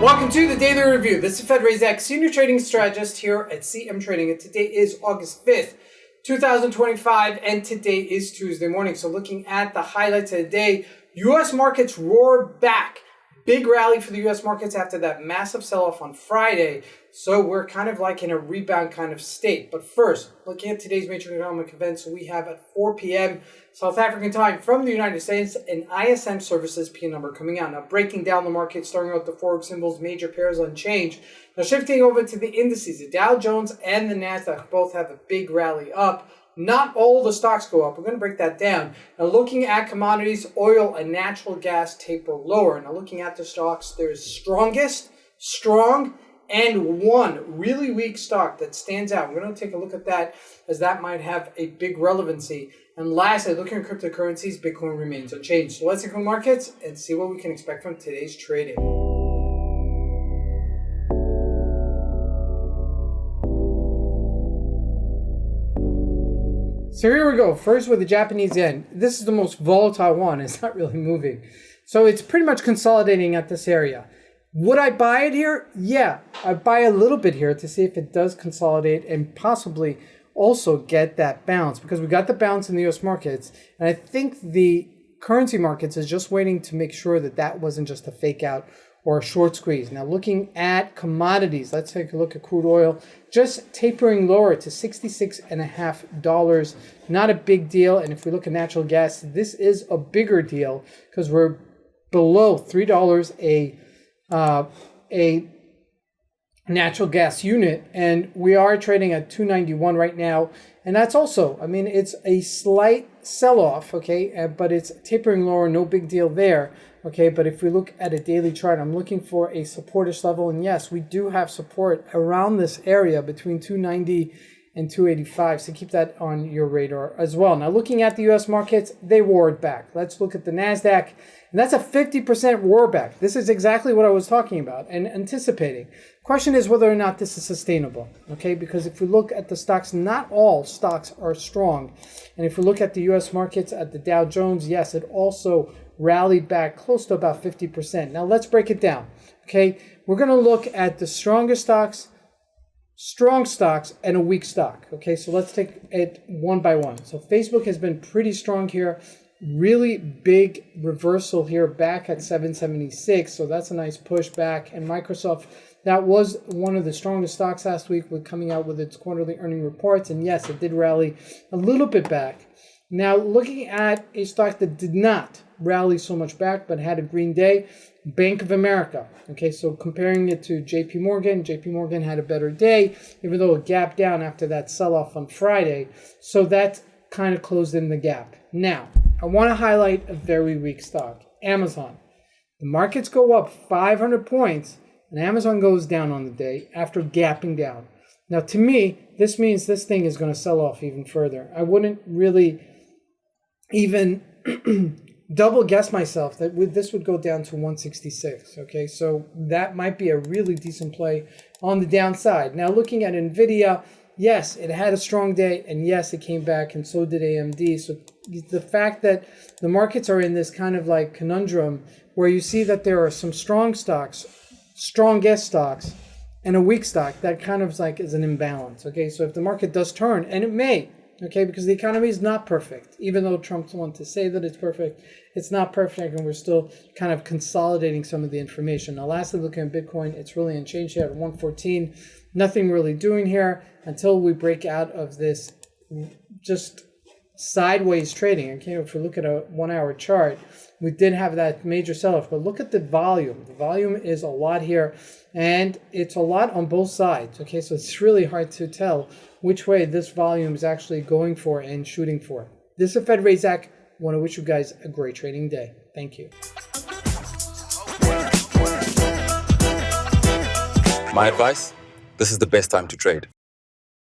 Welcome to the Daily Review. This is Razak, Senior Trading Strategist here at CMTrading. And today is August 5th, 2025, and today is Tuesday morning. So looking at the highlights of the day, U.S. markets roar back. Big rally for the U.S. markets after that massive sell-off on Friday. So we're kind of like in a rebound kind of state. But first, looking at today's major economic events, we have at 4 p.m. South African time from the United States, an ISM Services PMI number coming out. Now, breaking down the market, starting out the Forex symbols, major pairs unchanged. Now, shifting over to the indices, the Dow Jones and the Nasdaq both have a big rally up. Not all the stocks go up. We're going to break that down. Now, looking at commodities, oil and natural gas taper lower. Now, looking at the stocks, there's strongest, strong, and one really weak stock that stands out. We're going to take a look at that as that might have a big relevancy. And lastly, looking at cryptocurrencies, Bitcoin remains unchanged. So let's look at markets and see what we can expect from today's trading. So here we go. First with the Japanese yen. This is the most volatile one. It's not really moving. So it's pretty much consolidating at this area. Would I buy it here? Yeah, I buy a little bit here to see if it does consolidate and possibly also get that bounce, because we got the bounce in the US markets. And I think the currency markets is just waiting to make sure that that wasn't just a fake out or a short squeeze. Now looking at commodities, let's take a look at crude oil, just tapering lower to $66.50. Not a big deal. And if we look at natural gas, this is a bigger deal because we're below $3 a natural gas unit, and we are trading at $2.91 right now. And that's also, I mean, it's a slight sell-off, okay, but it's tapering lower, no big deal there. Okay, but if we look at a daily chart, I'm looking for a supportish level. And yes, we do have support around this area between 290 and 285. So keep that on your radar as well. Now, looking at the U.S. markets, they roared back. Let's look at the NASDAQ. And that's a 50% roar back. This is exactly what I was talking about and anticipating. Question is whether or not this is sustainable. Okay, because if we look at the stocks, not all stocks are strong. And if we look at the U.S. markets, at the Dow Jones, yes, it also rallied back close to about 50%. Now let's break it down. Okay, we're going to look at the strongest stocks, strong stocks, and a weak stock. Okay, so let's take it one by one. So Facebook has been pretty strong here. Really big reversal here back at 776. So that's a nice push back. And Microsoft, that was one of the strongest stocks last week with coming out with its quarterly earning reports. And yes, it did rally a little bit back. Now, looking at a stock that did not rally so much back but had a green day, Bank of America. Okay, so comparing it to JP Morgan had a better day, even though it gapped down after that sell-off on Friday. So that kind of closed in the gap. Now, I want to highlight a very weak stock, Amazon. The markets go up 500 points, and Amazon goes down on the day after gapping down. Now, to me, this means this thing is going to sell off even further. I wouldn't really even double guess myself that this would go down to 166. Okay, so that might be a really decent play on the downside. Now, looking at NVIDIA, yes, it had a strong day, and yes, it came back, and so did AMD. So the fact that the markets are in this kind of like conundrum where you see that there are some strong stocks, strongest stocks, and a weak stock, that kind of like is an imbalance. Okay, so if the market does turn, and it may, okay, because the economy is not perfect, even though Trump wants to say that it's perfect, it's not perfect, and we're still kind of consolidating some of the information. Now, lastly, looking at Bitcoin, it's really unchanged here at 114. Nothing really doing here until we break out of this just sideways trading. Okay, if we look at a 1 hour chart, we did have that major sell-off, but look at the volume. The volume is a lot here, and it's a lot on both sides. Okay, so it's really hard to tell which way this volume is actually going for and shooting for. This is Razak. I want to wish you guys a great trading day. Thank you. My advice, this is the best time to trade.